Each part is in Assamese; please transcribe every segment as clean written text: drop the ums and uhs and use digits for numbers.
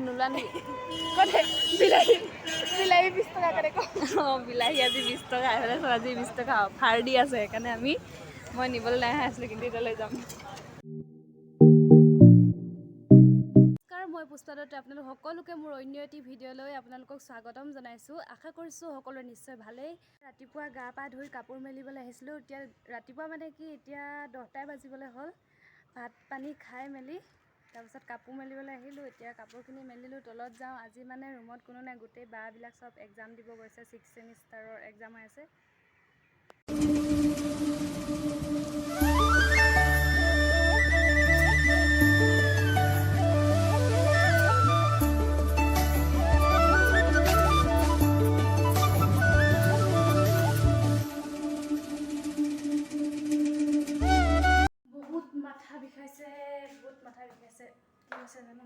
নোলোৱা নেকি বিলাহী 20 টকা কৰে অঁ বিলাহী আজি 20 টকা এইফালে আজি 20 টকা অফাৰ দি আছে সেইকাৰণে মই নিবলৈ নাই আছিলোঁ কিন্তু এতিয়া লৈ যাম। মই পুষ্পাদত্ত আপোনালোক সকলোকে মোৰ অন্য এটি ভিডিঅ'লৈ আপোনালোকক স্বাগতম জনাইছোঁ। আশা কৰিছোঁ সকলোৰে নিশ্চয় ভালেই। ৰাতিপুৱা গা পা ধুই কাপোৰ মেলিবলৈ আহিছিলোঁ। এতিয়া ৰাতিপুৱা মানে কি এতিয়া 10টাই বাজিবলৈ হ'ল। ভাত পানী খাই মেলি তাৰপিছত কাপোৰ মেলিবলৈ আহিলোঁ। এতিয়া কাপোৰখিনি মেলিলোঁ, তলত যাওঁ। আজি মানে ৰুমত কোনো নাই, গোটেই বাবিলাক চব এক্সাম দিব গৈছে, 6th ছেমিষ্টাৰৰ এক্সাম হৈ আছে। বহুত মাথা বিষাইছে কি হৈছে জানো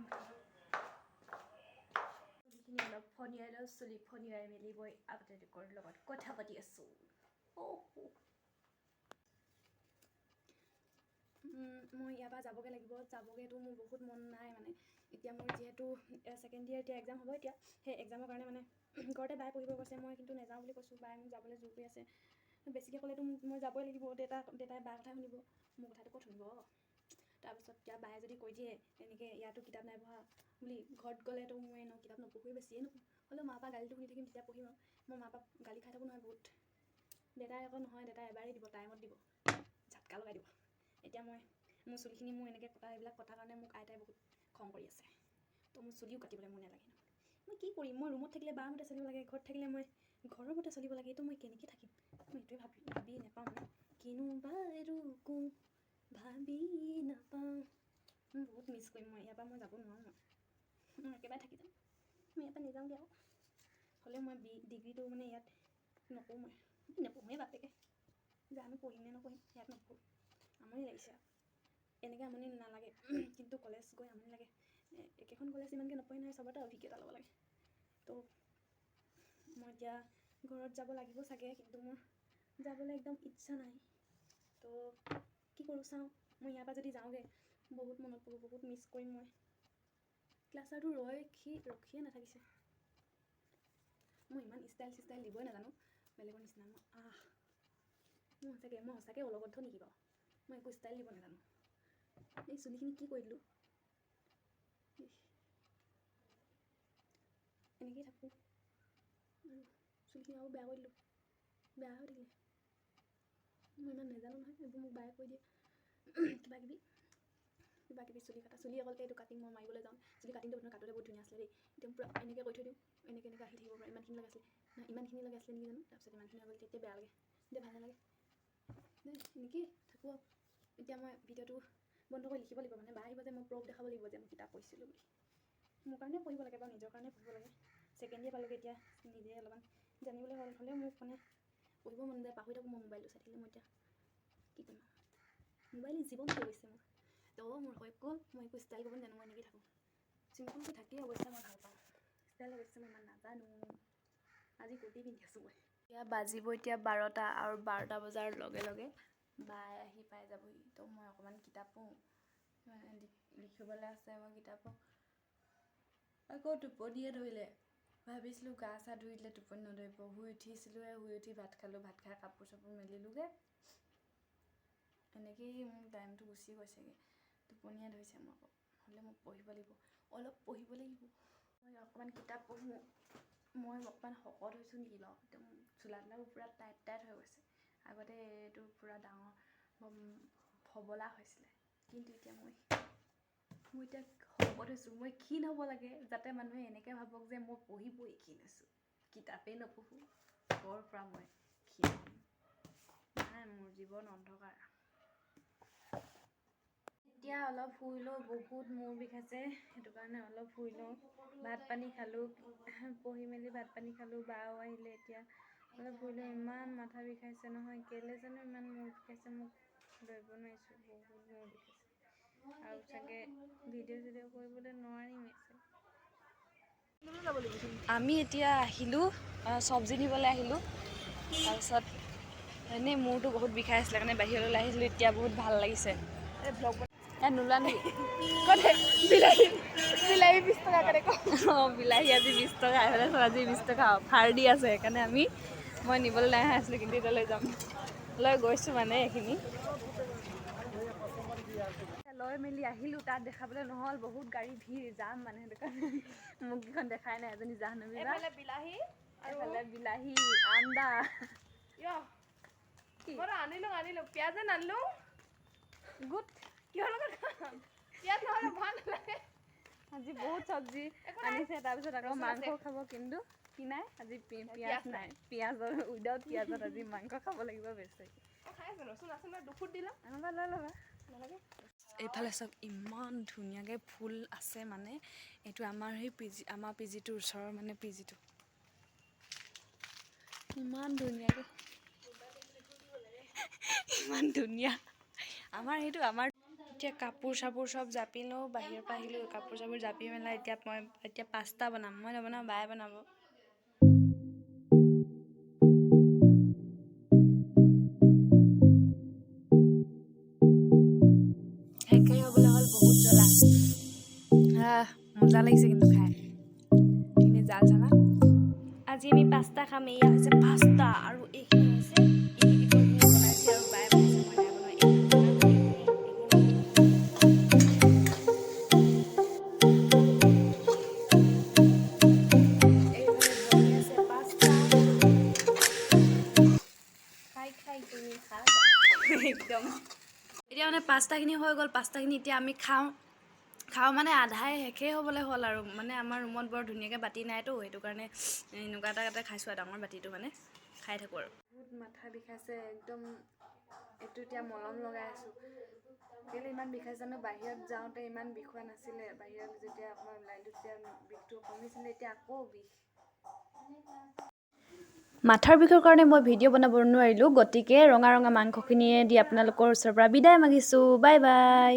চুলিখিনি অলপ ফনিয়াই লওঁ। চুলি ফনিয়াই মেলি মই আপোনালোকৰ লগত কথা পাতি আছোঁ। মই ইয়াৰ পৰা যাবগৈ লাগিব। যাবগৈতো মোৰ বহুত মন নাই মানে। এতিয়া মোৰ যিহেতু ছেকেণ্ড ইয়েৰ এতিয়া এক্সাম হ'ব, এতিয়া সেই এক্সামৰ কাৰণে মানে ঘৰতে বাই পঢ়িব কৈছে। মই কিন্তু নাযাওঁ বুলি কৈছোঁ। বাই মোক যাবলৈ জোৰ কৰি আছে। বেছিকৈ ক'লেতো মই যাবই লাগিব। দেউতাই বাৰ কথা শুনিব, মোৰ কথাটো ক'ত শুনিব। তাৰপিছত এতিয়া বায়ে যদি কৈ দিয়ে এনেকৈ ইয়াতো কিতাপ নাই পঢ়া বুলি, ঘৰত গ'লেতো মই এনেও কিতাপ নপঢ়োঁ, বেছিয়ে নপঢ়োঁ। হ'লেও মাৰ পৰা গালিটো শুনি থাকিম, তেতিয়া পঢ়িম আৰু। মই মাৰ পৰা গালি খাই থাকোঁ নহয় বহুত। দেউতাই আকৌ নহয়, দেউতাই এবাৰেই দিব, টাইমত দিব, ঝাটকা লগাই দিব। এতিয়া মোৰ চুলিখিনি মোৰ এনেকৈ এইবিলাক কটাৰ কাৰণে মোক আইতাই বহুত খং কৰি আছে। তো মোৰ চুলিও কাটিবলৈ মোৰ নালাগে নহয়। মই কি কৰিম? মই ৰুমত থাকিলে বাৰ মতে চলিব লাগে, ঘৰত থাকিলে মই ঘৰৰ মতে চলিব লাগে। এইটো মই কেনেকৈ থাকিম? মই এইটোৱে ভাবি নাপাওঁ মানে। কিনো বাৰু কওঁ ভাবি নাপাওঁ। মই বহুত মিছ কৰিম। মই ইয়াৰ পৰা মই যাব নোৱাৰোঁ। মই একেবাৰে থাকি যাম। মই ইয়াৰ পৰা নাযাওঁগৈ আৰু। হ'লেও মই ডিগ্ৰীটো মানে ইয়াত নকৰোঁ। মই নপঢ়োঁৱেই বাপেকে। জানো পঢ়িম নে নপঢ়িম, ইয়াত নপঢ়োঁ। আমনি লাগিছে আৰু। এনেকৈ আমনি নালাগে, কিন্তু কলেজ গৈ আমনি লাগে। একেখন কলেজ ইমানকৈ নপঢ়ি নহয়, চবতে অভিজ্ঞতা ল'ব লাগে। তো মই এতিয়া ঘৰত যাব লাগিব চাগে, কিন্তু মোৰ যাবলৈ একদম ইচ্ছা নাই। তো কি কৰোঁ চাওঁ। মই ইয়াৰ পৰা যদি যাওঁগৈ, বহুত মনত পৰিব, বহুত মিছ কৰিম মই। ক্লাছৰটো ৰখিয়ে নাথাকিছে। মই ইমান ষ্টাইল দিবই নাজানো বেলেগৰ নিচিনা। মই সঁচাকৈ অলগদ্ধ নেকি বাৰু? মই একো ষ্টাইল দিব নাজানো। এই চুলিখিনি কি কৰি দিলোঁ? এনেকেই থাকোঁ আৰু চুলিখিনি আৰু বেয়া কৰি দিলোঁ। বেয়া হৈ থাকিলে। মই ইমান নাজানো নহয়, এইবোৰ মোক বায়ে কৈ দিয়ে কিবা কিবি চুলি অকল এইটো কাটিং মই মাৰিবলৈ যাওঁ। চুলি কাটিংটো আপোনাৰ কাটোতে বহুত ধুনীয়া আছিলে দেই। একদম পূৰা এনেকৈ কৰি থৈ দিওঁ, এনেকৈ আহি থাকিব পাৰে। ইমানখিনি লগাইছিলে নেকি জানো? তাৰপিছত ইমানখিনি হৈ গ'ল, তেতিয়া বেয়া লাগে, তেতিয়া ভাল নালাগে। এনেকেই থাকোঁ আৰু। এতিয়া মই ভিডিঅ'টো বন্ধ কৰি লিখিব লাগিব মানে। বায়ে আহিব যে মই প্ৰুফ দেখাব লাগিব যে মই কিতাপ পঢ়িছিলোঁ বুলি। মোৰ কাৰণে পঢ়িব লাগে বাৰু, নিজৰ কাৰণে পঢ়িব লাগে। ছেকেণ্ড ইয়েৰ পালোগৈ, এতিয়া নিজে অলপমান জানিবলৈ হ'লেও মোক মানে পঢ়িব মন যায়। পাহৰি থাকোঁ মই মোবাইলটো চাই থাকিলে। মই এতিয়া কি কৰিম? মোবাইলে জীৱন হৈ গৈছে মোৰ। তো মই একো ষ্টাইল কৰিব জানো। মই এনেকৈ থাকোঁ। চিম্পুলকৈ থাকিয়ে অৱশ্যে মই ভাল পাওঁ। ষ্টাইল অৱশ্যে মই ইমান নাজানো। আজি কুৰ্তি পিন্ধি আছোঁ মই। এতিয়া বাজিব 12টা, আৰু 12টা বজাৰ লগে লগে বাই আহি পাই যাবহি। তো মই অকণমান কিতাপ পঢ়োঁ, লিখিবলৈ আছে। মই কিতাপ পঢ়োঁ। আকৌ টোপনিয়ে ধৰিলে। ভাবিছিলোঁ গা চা ধুই দিলে টোপনি নধৰিব। শুই উঠি ভাত খালোঁ। ভাত খাই কাপোৰ চাপোৰ মেলিলোঁগৈ। এনেকেই মোৰ টাইমটো গুচি গৈছেগৈ। টোপনিয়ে ধৰিছে মোৰ আকৌ। হ'লে মোক পঢ়িব লাগিব, অলপ পঢ়িব লাগিব। মই অকণমান কিতাপ পঢ়োঁ। মই অকণমান শকত হৈছোঁ নেকি বাৰু? একদম চোলাবিলাকো পূৰা টাইট হৈ গৈছে। আগতে এইটো পূৰা ডাঙৰ ফবলা হৈছিলে, কিন্তু এতিয়া মই এতিয়া শকত হৈছোঁ। মই ক্ষীণ হ'ব লাগে, যাতে মানুহে এনেকৈ ভাবক যে মই পঢ়ি ক্ষীণ হৈছোঁ। কিতাপেই নপঢ়োঁ, ক'ৰ পৰা মই ক্ষীণ হ'ম? নাই, মোৰ জীৱন অন্ধকাৰ। এতিয়া অলপ শুই লওঁ। বহুত মূৰ বিষাইছে, সেইটো কাৰণে অলপ শুই লওঁ। ভাত পানী খালোঁ, পঢ়ি মেলি ভাত পানী খালোঁ। বাও আহিলে, এতিয়া অলপ শুই লওঁ। ইমান মাথা বিষাইছে নহয়, কেলৈ জানো ইমান মূৰ বিষাইছে, মোক ধৰিব নোৱাৰিছোঁ। বহুত মূৰ বিষাইছে, আৰু চাগে ভিডিঅ' চিডিঅ' কৰিবলৈ নোৱাৰিমেই। আমি এতিয়া আহিলোঁ, চব্জি নিবলৈ আহিলোঁ। তাৰপিছত এনেই মূৰটো বহুত বিষাই আছিলে কাৰণে বাহিৰলৈ আহিছিলোঁ। এতিয়া বহুত ভাল লাগিছে। ইয়াত নোলোৱা নেকি? কতে বিলাহী 20 টকা কৰে অঁ বিলাহী আজি 20 টকা এইফালে আজি 20 টকা অফাৰ দি আছে সেইকাৰণে মই নিবলৈ নাই আছিলোঁ কিন্তু এতিয়া লৈ যাম লৈ গৈছোঁ মানে এইখিনি লৈ মেলি আহিলোঁ তাত দেখাবলৈ নহ'ল বহুত গাড়ী ভিৰ যাম মানে সেইটো কাৰণে মুখকেইখন দেখাই নাই এজনী জাহ্নৱী বা এফালে বিলাহী আৰু এইফালে বিলাহী আন্দা মই আনিলোঁ পিঁয়াজ নানিলোঁ গুড কিহৰ লগত খাম পিঁয়াজ নহ'লে ভাল নালাগে আজি বহুত চব্জি আনিছে তাৰপিছত আকৌ মাংস খাব কিন্তু কি নাই আজি পিঁয়াজ নাই পিঁয়াজৰ উইদাউট পিঁয়াজত আজি মাংস খাব লাগিব বেছি আমাৰ লৈ ল'বা এইফালে চব ইমান ধুনীয়াকৈ ফুল আছে মানে এইটো আমাৰ সেই আমাৰ পিজিটোৰ ওচৰৰ মানে পিজিটো ইমান ধুনীয়াকৈ ইমান ধুনীয়া আমাৰ এতিয়া কাপোৰ চাপোৰ চব জাপিলোঁ বাহিৰৰ পৰা আহিলোঁ কাপোৰ চাপোৰ জাপি মেলাই এতিয়া পাস্তা বনাম মই নবনাওঁ বায়ে বনাব শেষেই হ'বলৈ হ'ল বহুত জ্বলা মজা লাগিছে কিন্তু খাই এইখিনি জাল চানা আজি আমি পাস্তা খাম এয়া হৈছে পাস্তা আৰু এইখিনি হৈছে বনাইছে আৰু বায়ে বনাইছে মই নাই বনোৱা একদম এতিয়া মানে পাস্তাখিনি হৈ গ'ল পাস্তাখিনি এতিয়া আমি খাওঁ মানে আধাই শেষেই হ'বলৈ হ'ল আৰু মানে আমাৰ ৰুমত বৰ ধুনীয়াকৈ বাতি নাইতো সেইটো কাৰণে এনেকুৱা এটা খাইছোঁ আৰু ডাঙৰ বাতিটো মানে খাই থাকোঁ আৰু বহুত মাথা বিষাইছে একদম এইটো এতিয়া মলম লগাই আছোঁ কেলৈ ইমান বিষাইছে জানো বাহিৰত যাওঁতে ইমান বিষোৱা নাছিলে বাহিৰত যেতিয়া অকণমান ওলাই দিওঁ তেতিয়া বিষটো কমিছিলে এতিয়া আকৌ বিষ মাথাৰ বিষৰ কাৰণে মই ভিডিঅ' বনাব নোৱাৰিলোঁ গতিকে ৰঙা মাংসখিনিয়ে দি আপোনালোকৰ ওচৰৰ পৰা বিদায় মাগিছোঁ বাই বাই